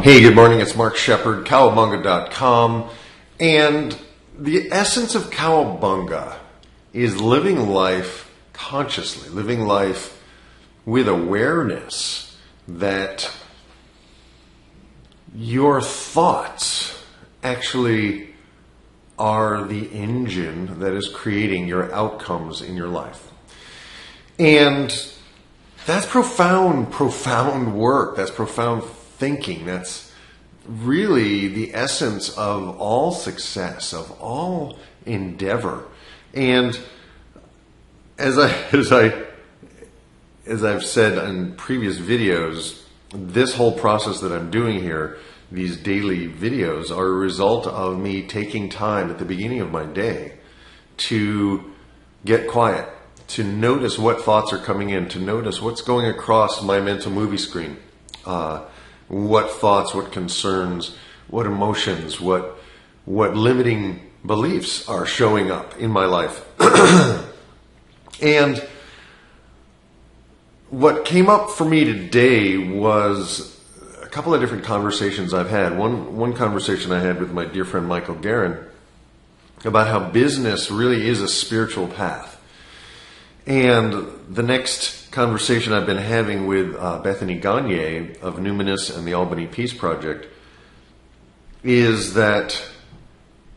Hey, good morning. It's Mark Shepard, cowabunga.com. And the essence of cowabunga is living life consciously, living life with awareness that your thoughts actually are the engine that is creating your outcomes in your life. And that's profound work. That's profound thinking. That's really the essence of all success, of all endeavor. And as I've said in previous videos, this whole process that I'm doing here, these daily videos, are a result of me taking time at the beginning of my day to get quiet, to notice what thoughts are coming in, to notice what's going across my mental movie screen. What thoughts, what concerns, what emotions, what limiting beliefs are showing up in my life. And what came up for me today was a couple of different conversations I've had. One conversation I had with my dear friend Michael Guerin about how business really is a spiritual path. And the next conversation I've been having with Bethany Gagne of Numinous and the Albany Peace Project is that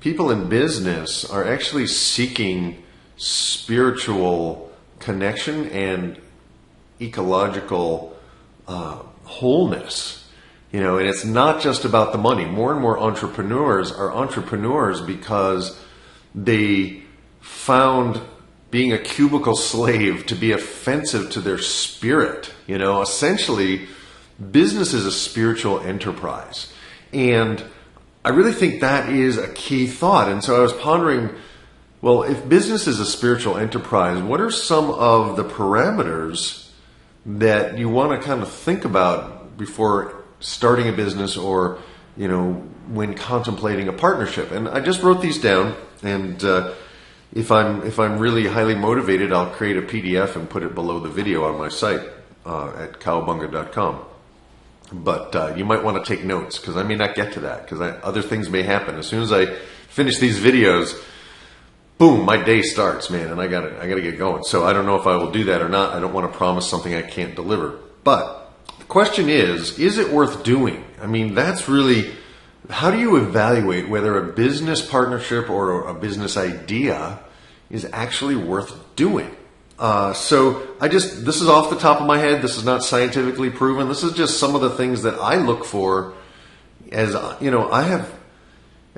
people in business are actually seeking spiritual connection and ecological wholeness. And it's not just about the money. More and more entrepreneurs are entrepreneurs because they found being a cubicle slave to be offensive to their spirit. Essentially, business is a spiritual enterprise. And I really think that is a key thought. And so I was pondering, well, if business is a spiritual enterprise, what are some of the parameters that you want to kind of think about before starting a business or, when contemplating a partnership? And I just wrote these down, and if I'm really highly motivated, I'll create a PDF and put it below the video on my site at cowabunga.com. But you might want to take notes, because I may not get to that, because other things may happen. As soon as I finish these videos, boom, my day starts, man, and I gotta get going. So I don't know if I will do that or not. I don't want to promise something I can't deliver. But the question is it worth doing? That's really, how do you evaluate whether a business partnership or a business idea is actually worth doing? So this is off the top of my head. This is not scientifically proven. This is just some of the things that I look for as, I have,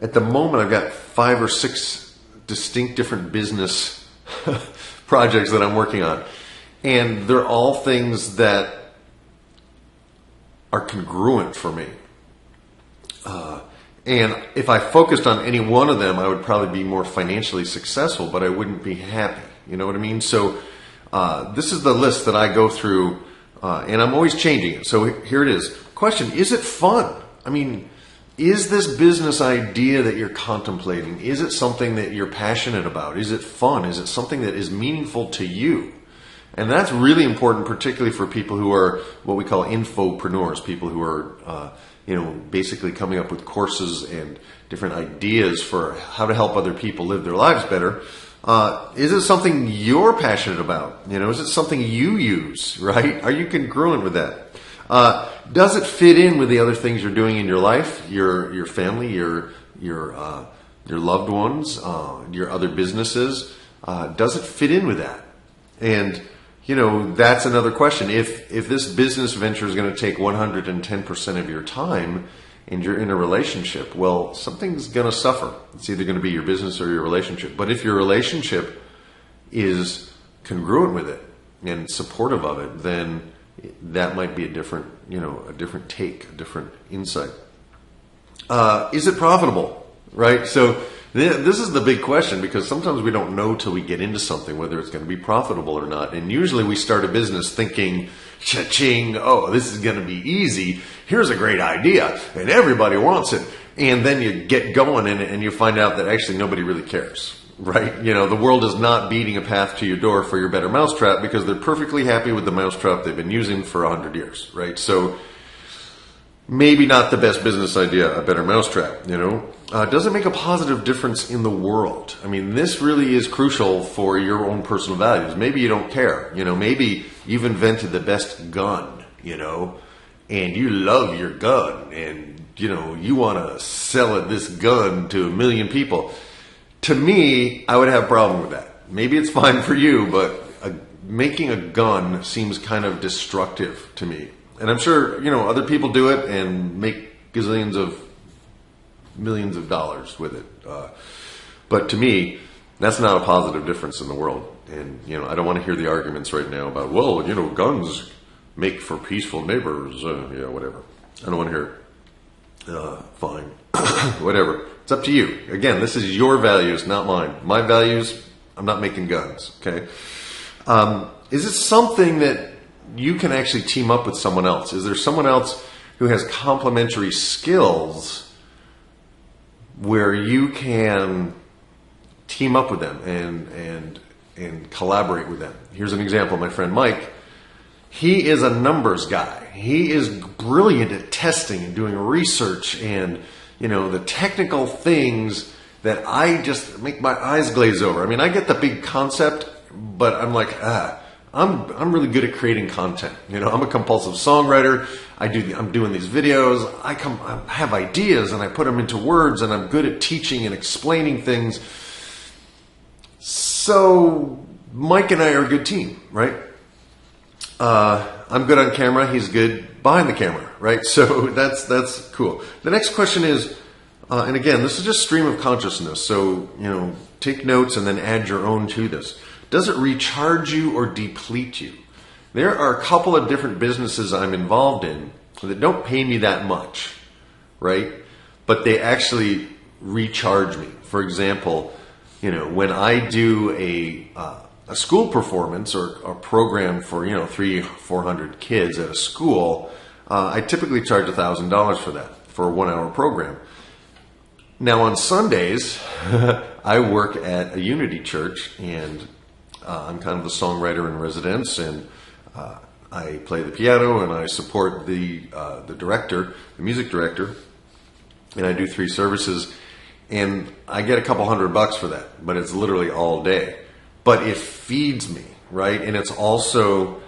at the moment, I've got 5 or 6 distinct different business projects that I'm working on. And they're all things that are congruent for me. And if I focused on any one of them, I would probably be more financially successful, but I wouldn't be happy. You know what I mean? So this is the list that I go through, and I'm always changing it. So here it is. Question, is it fun? Is this business idea that you're contemplating, is it something that you're passionate about? Is it fun? Is it something that is meaningful to you? And that's really important, particularly for people who are what we call infopreneurs, people who are basically coming up with courses and different ideas for how to help other people live their lives better. Is it something you're passionate about? Is it something you use, right? Are you congruent with that? Does it fit in with the other things you're doing in your life, your family, your loved ones, your other businesses? Does it fit in with that? And that's another question. If this business venture is going to take 110% of your time and you're in a relationship, well, something's going to suffer. It's either going to be your business or your relationship. But if your relationship is congruent with it and supportive of it, then that might be a different take, a different insight. Is it profitable? Right? So this is the big question, because sometimes we don't know till we get into something whether it's going to be profitable or not. And usually we start a business thinking, cha-ching, oh, this is going to be easy. Here's a great idea, and everybody wants it. And then you get going and you find out that actually nobody really cares. right? You know, the world is not beating a path to your door for your better mousetrap because they're perfectly happy with the mousetrap they've been using for 100 years, right? So maybe not the best business idea, a better mousetrap, you know. Does it make a positive difference in the world? I mean, this really is crucial for your own personal values. Maybe you don't care, you know, maybe you've invented the best gun, you know, and you love your gun and, you know, you want to sell this gun to 1 million people. To me, I would have a problem with that. Maybe it's fine for you, but making a gun seems kind of destructive to me. And I'm sure, you know, other people do it and make gazillions of millions of dollars with it. But to me, that's not a positive difference in the world. And, you know, I don't want to hear the arguments right now about, well, you know, guns make for peaceful neighbors. Yeah, whatever. I don't want to hear it. Fine. Whatever. It's up to you. Again, this is your values, not mine. My values, I'm not making guns. Okay. Is it something that you can actually team up with someone else? Is there someone else who has complementary skills where you can team up with them and collaborate with them? Here's an example. My friend Mike, he is a numbers guy. He is brilliant at testing and doing research and, you know, the technical things that I just make my eyes glaze over. I mean, I get the big concept, but I'm like, I'm really good at creating content. You know, I'm a compulsive songwriter. I'm doing these videos. I have ideas and I put them into words, and I'm good at teaching and explaining things. So Mike and I are a good team, right? I'm good on camera. He's good behind the camera, right? So that's cool. The next question is, and again, this is just stream of consciousness. So, you know, take notes and then add your own to this. Does it recharge you or deplete you? There are a couple of different businesses I'm involved in that don't pay me that much, right? But they actually recharge me. For example, you know, when I do a school performance or a program for, you know, 300-400 kids at a school, I typically charge $1,000 for that, for a 1-hour program. Now on Sundays, I work at a Unity church, and I'm kind of the songwriter in residence, and I play the piano and I support the director, the music director, and I do 3 services, and I get a couple $100 for that, but it's literally all day. But it feeds me, right? And it's also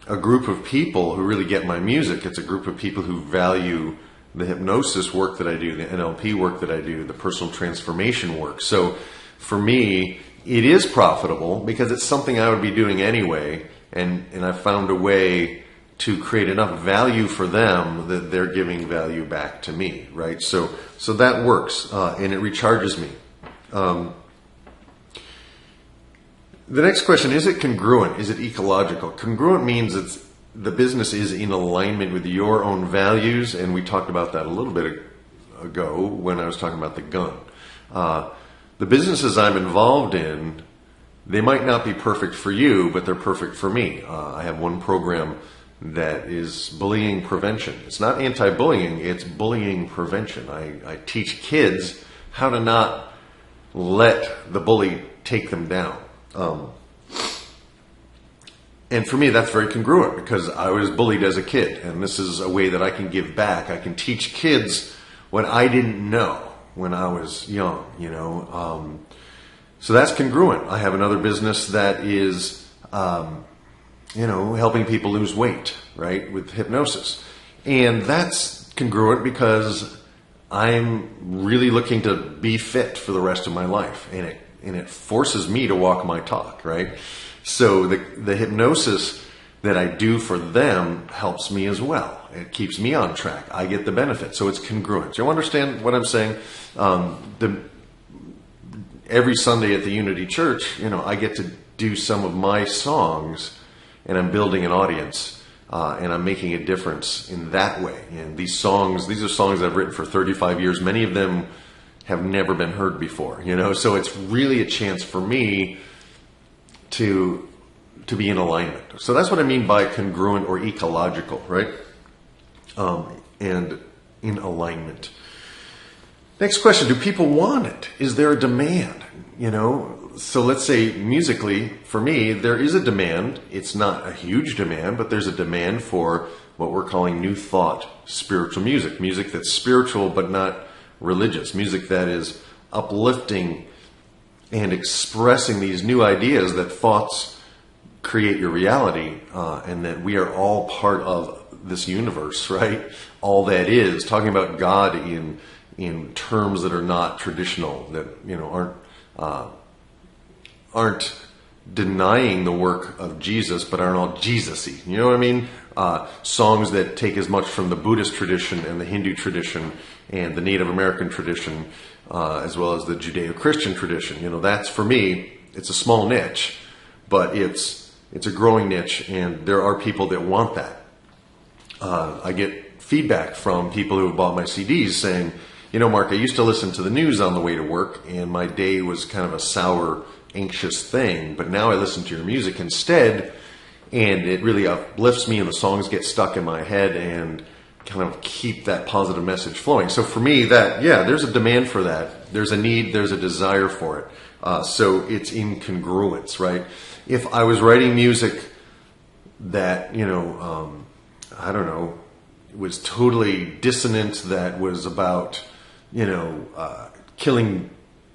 a group of people who really get my music. It's a group of people who value the hypnosis work that I do, the NLP work that I do, the personal transformation work. So for me, it is profitable because it's something I would be doing anyway, and I found a way to create enough value for them that they're giving value back to me, right? So that works, and it recharges me. The next question, is it congruent? Is it ecological? Congruent means the business is in alignment with your own values, and we talked about that a little bit ago when I was talking about the gun. The businesses I'm involved in, they might not be perfect for you, but they're perfect for me. I have one program that is bullying prevention. It's not anti-bullying, it's bullying prevention. I teach kids how to not let the bully take them down. And for me, that's very congruent because I was bullied as a kid, and this is a way that I can give back. I can teach kids what I didn't know when I was young, you know. So that's congruent. I have another business that is, you know, helping people lose weight, right, with hypnosis. And that's congruent because I'm really looking to be fit for the rest of my life, and it forces me to walk my talk, right? So the hypnosis that I do for them helps me as well. It keeps me on track. I get the benefit. So it's congruent. Do you understand what I'm saying? Every Sunday at the Unity Church, you know, I get to do some of my songs, and I'm building an audience, and I'm making a difference in that way. And these are songs I've written for 35 years. Many of them have never been heard before, you know. So it's really a chance for me to be in alignment. So that's what I mean by congruent or ecological, right? And in alignment. Next question, do people want it? Is there a demand? You know, so let's say musically, for me, there is a demand. It's not a huge demand, but there's a demand for what we're calling New Thought spiritual music. Music that's spiritual but not religious. Music that is uplifting and expressing these new ideas that thoughts create your reality, and that we are all part of this universe, right? All that is, talking about God in terms that are not traditional, that aren't denying the work of Jesus, but aren't all Jesus-y. You know what I mean? Songs that take as much from the Buddhist tradition and the Hindu tradition and the Native American tradition, as well as the Judeo-Christian tradition. That's, for me, it's a small niche, but it's a growing niche, and there are people that want that. I get feedback from people who have bought my CDs saying, Mark, I used to listen to the news on the way to work, and my day was kind of a sour, anxious thing, but now I listen to your music instead, and it really uplifts me, and the songs get stuck in my head and kind of keep that positive message flowing. So for me, there's a demand for that. There's a need, there's a desire for it. So it's in congruence, right? If I was writing music that, I don't know, was totally dissonant, that was about, killing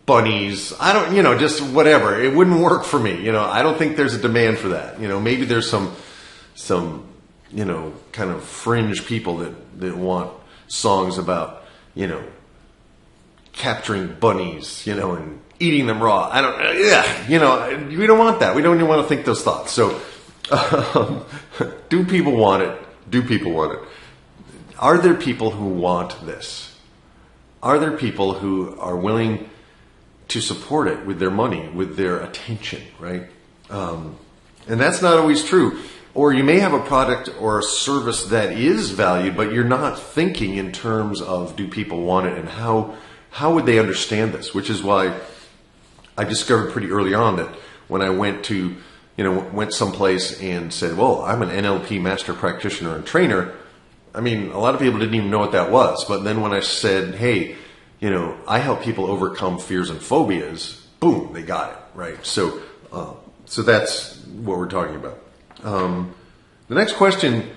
bunnies, just whatever, it wouldn't work for me. I don't think there's a demand for that. Maybe there's some kind of fringe people that want songs about, capturing bunnies, and eating them raw. We don't want that. We don't even want to think those thoughts. So, do people want it? Do people want it? Are there people who want this? Are there people who are willing to support it with their money, with their attention, right? And that's not always true. Or you may have a product or a service that is valued, but you're not thinking in terms of, do people want it, and how would they understand this? Which is why I discovered pretty early on that when I went someplace and said, well, I'm an NLP master practitioner and trainer, a lot of people didn't even know what that was. But then when I said, hey, I help people overcome fears and phobias, boom, they got it, right? So that's what we're talking about. The next question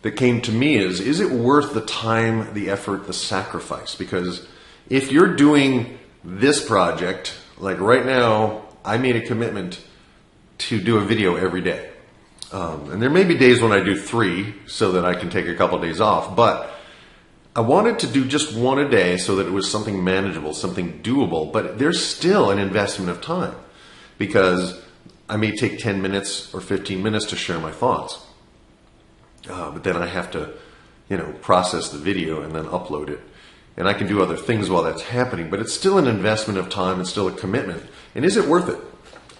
that came to me is it worth the time, the effort, the sacrifice? Because if you're doing this project, like right now, I made a commitment to do a video every day. And there may be days when I do 3 so that I can take a couple of days off, but I wanted to do just 1 a day so that it was something manageable, something doable, but there's still an investment of time, because I may take 10 minutes or 15 minutes to share my thoughts. But then I have to, process the video and then upload it. And I can do other things while that's happening, but it's still an investment of time and still a commitment. And is it worth it?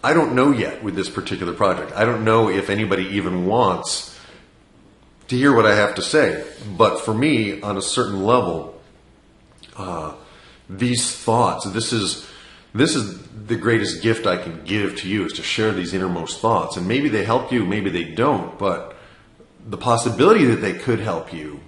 I don't know yet with this particular project. I don't know if anybody even wants to hear what I have to say. But for me, on a certain level, these thoughts, this is the greatest gift I can give to you, is to share these innermost thoughts. And maybe they help you, maybe they don't, but the possibility that they could help you,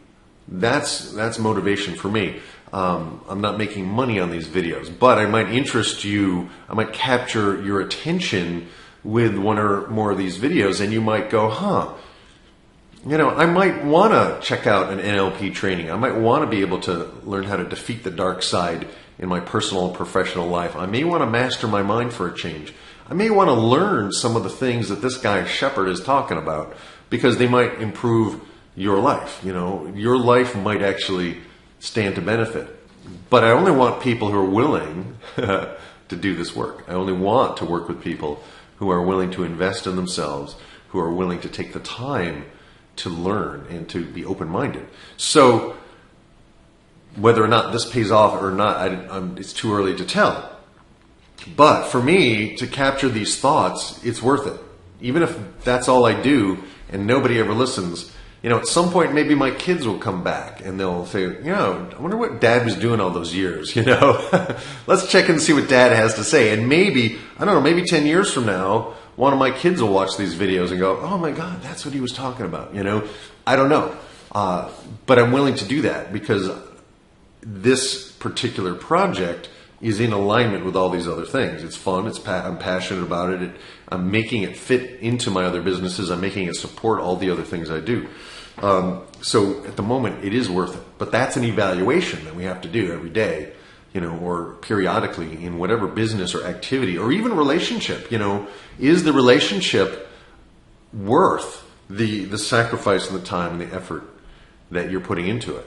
that's motivation for me. I'm not making money on these videos, but I might interest you, I might capture your attention with 1 or more of these videos, and you might go, I might want to check out an NLP training. I might want to be able to learn how to defeat the dark side in my personal and professional life. I may want to master my mind for a change. I may want to learn some of the things that this guy Shepard is talking about, because they might improve your life. Your life might actually stand to benefit. But I only want people who are willing to do this work. I only want to work with people who are willing to invest in themselves, who are willing to take the time to learn and to be open-minded. So whether or not this pays off or not, it's too early to tell. But for me, to capture these thoughts, it's worth it. Even if that's all I do and nobody ever listens, at some point maybe my kids will come back and they'll say, I wonder what Dad was doing all those years, Let's check and see what Dad has to say. And maybe, I don't know, maybe 10 years from now, one of my kids will watch these videos and go, oh my God, that's what he was talking about, I don't know. But I'm willing to do that because this particular project is in alignment with all these other things. It's fun. I'm passionate about it. I'm making it fit into my other businesses. I'm making it support all the other things I do. So at the moment, it is worth it. But that's an evaluation that we have to do every day, or periodically in whatever business or activity or even relationship. Is the relationship worth the sacrifice and the time and the effort that you're putting into it?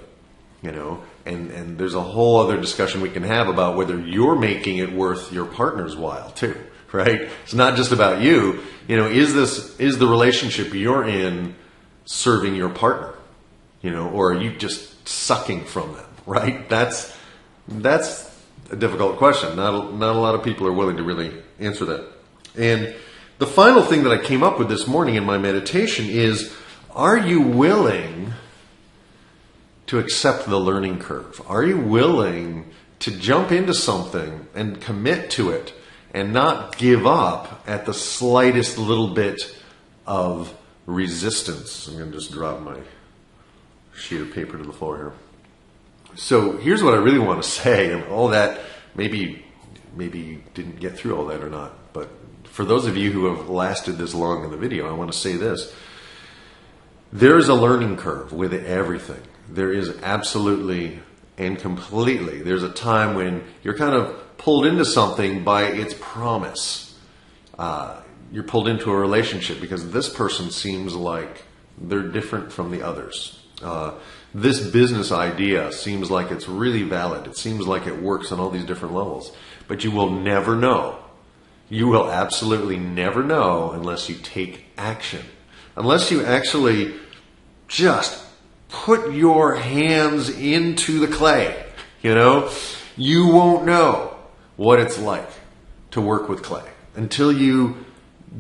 And there's a whole other discussion we can have about whether you're making it worth your partner's while too, right? It's not just about you. Is the relationship you're in serving your partner, or are you just sucking from them, right? That's a difficult question. Not a lot of people are willing to really answer that. And the final thing that I came up with this morning in my meditation is, are you willing to accept the learning curve? Are you willing to jump into something and commit to it and not give up at the slightest little bit of resistance? I'm going to just drop my sheet of paper to the floor here. So here's what I really want to say, and all that, maybe you didn't get through all that or not, but for those of you who have lasted this long in the video, I want to say this. There is a learning curve with everything. There is absolutely and completely. There's a time when you're kind of pulled into something by its promise. You're pulled into a relationship because this person seems like they're different from the others. This business idea seems like it's really valid. It seems like it works on all these different levels. But you will never know. You will absolutely never know unless you take action. Unless you actually just put your hands into the clay, you won't know what it's like to work with clay until you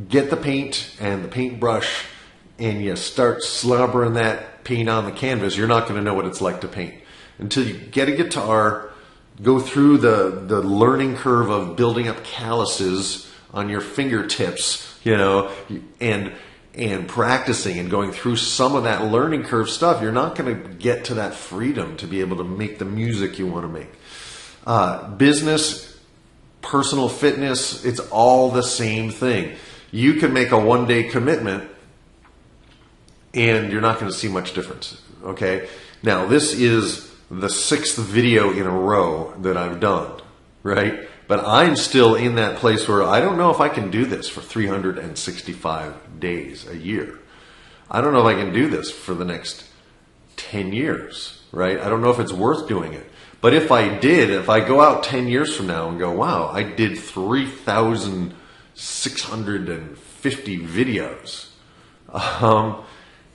get the paint and the paintbrush and you start slobbering that paint on the canvas. You're not going to know what it's like to paint until you get a guitar, go through the learning curve of building up calluses on your fingertips, and practicing and going through some of that learning curve stuff. You're not going to get to that freedom to be able to make the music you want to make. Business, personal fitness, it's all the same thing. You can make a one-day commitment and you're not going to see much difference. Okay? Now, this is the 6th video in a row that I've done, right? But I'm still in that place where I don't know if I can do this for 365 days a year. I don't know if I can do this for the next 10 years, right? I don't know if it's worth doing it. But if I go out 10 years from now and go, wow, I did 3,650 videos.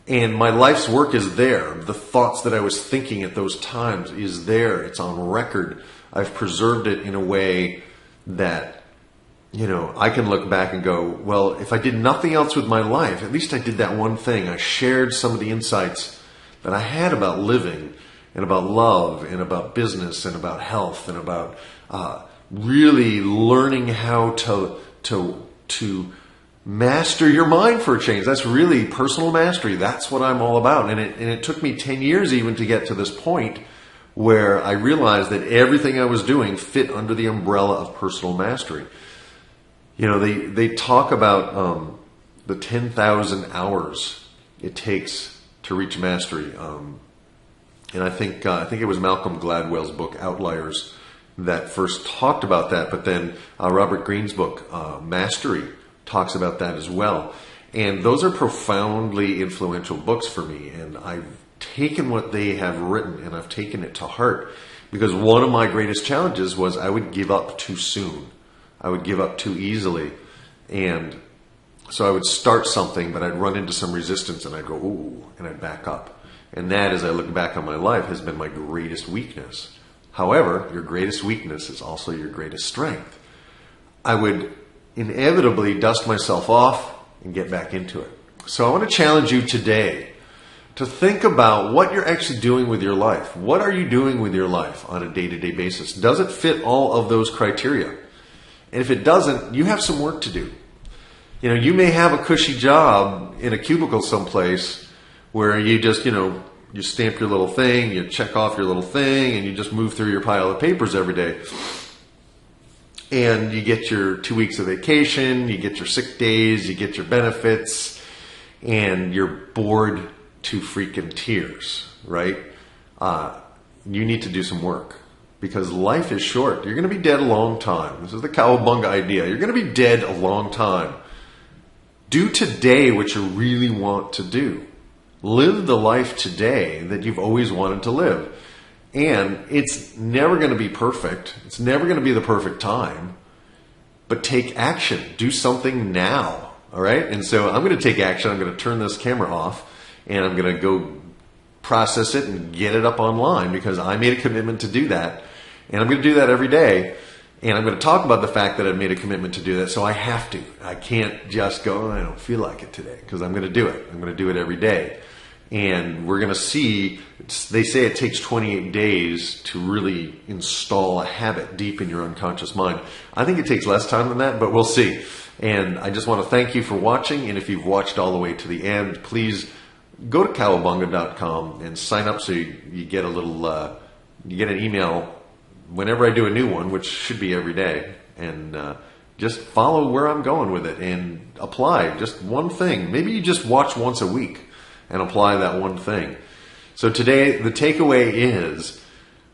And my life's work is there. The thoughts that I was thinking at those times is there. It's on record. I've preserved it in a way that, I can look back and go, well, if I did nothing else with my life, at least I did that one thing. I shared some of the insights that I had about living and about love and about business and about health and about really learning how to master your mind for a change. That's really personal mastery. That's what I'm all about. And it took me 10 years even to get to this point where I realized that everything I was doing fit under the umbrella of personal mastery. They talk about the 10,000 hours it takes to reach mastery. And I think it was Malcolm Gladwell's book, Outliers, that first talked about that. But then Robert Greene's book, Mastery, talks about that as well. And those are profoundly influential books for me. And I've taken what they have written and I've taken it to heart, because one of my greatest challenges was I would give up too soon. I would give up too easily. And so I would start something, but I'd run into some resistance and I'd go, ooh, and I'd back up. And that, as I look back on my life, has been my greatest weakness. However, your greatest weakness is also your greatest strength. I would inevitably dust myself off and get back into it. So I want to challenge you today to think about what you're actually doing with your life. What are you doing with your life on a day-to-day basis? Does it fit all of those criteria? And if it doesn't, you have some work to do. You may have a cushy job in a cubicle someplace where you just, you stamp your little thing, you check off your little thing, and you just move through your pile of papers every day. And you get your 2 weeks of vacation, you get your sick days, you get your benefits, and you're bored to freaking tears, right? You need to do some work because life is short. You're going to be dead a long time. This is the cowabunga idea. You're going to be dead a long time. Do today what you really want to do. Live the life today that you've always wanted to live. And it's never going to be perfect. It's never going to be the perfect time. But take action. Do something now. All right? And so I'm going to take action. I'm going to turn this camera off and I'm going to go process it and get it up online because I made a commitment to do that. And I'm going to do that every day. And I'm going to talk about the fact that I've made a commitment to do that. So I have to. I can't just go, I don't feel like it today because I'm going to do it. I'm going to do it every day. And we're going to see, they say it takes 28 days to really install a habit deep in your unconscious mind. I think it takes less time than that, but we'll see. And I just want to thank you for watching. And if you've watched all the way to the end, please go to cowabunga.com and sign up so you get a little, you get an email whenever I do a new one, which should be every day. And just follow where I'm going with it and apply just one thing. Maybe you just watch once a week and apply that one thing. So today, the takeaway is,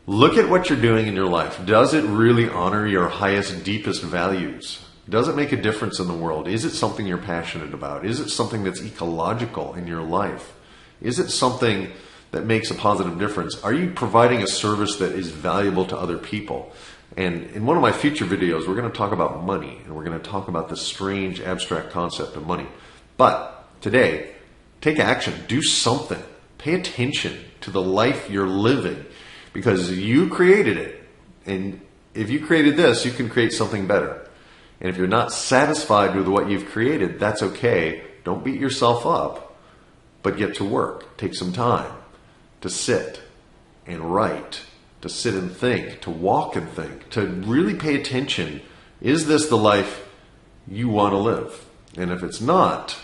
look at what you're doing in your life. Does it really honor your highest, deepest values? Does it make a difference in the world? Is it something you're passionate about? Is it something that's ecological in your life? Is it something that makes a positive difference? Are you providing a service that is valuable to other people? And in one of my future videos, we're going to talk about money, and we're going to talk about this strange, abstract concept of money. But today, take action. Do something. Pay attention to the life you're living because you created it. And if you created this, you can create something better. And if you're not satisfied with what you've created, that's okay. Don't beat yourself up, but get to work. Take some time to sit and write, to sit and think, to walk and think, to really pay attention. Is this the life you want to live? And if it's not,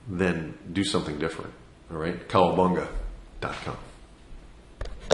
then do something different. All right? Cowabunga.com.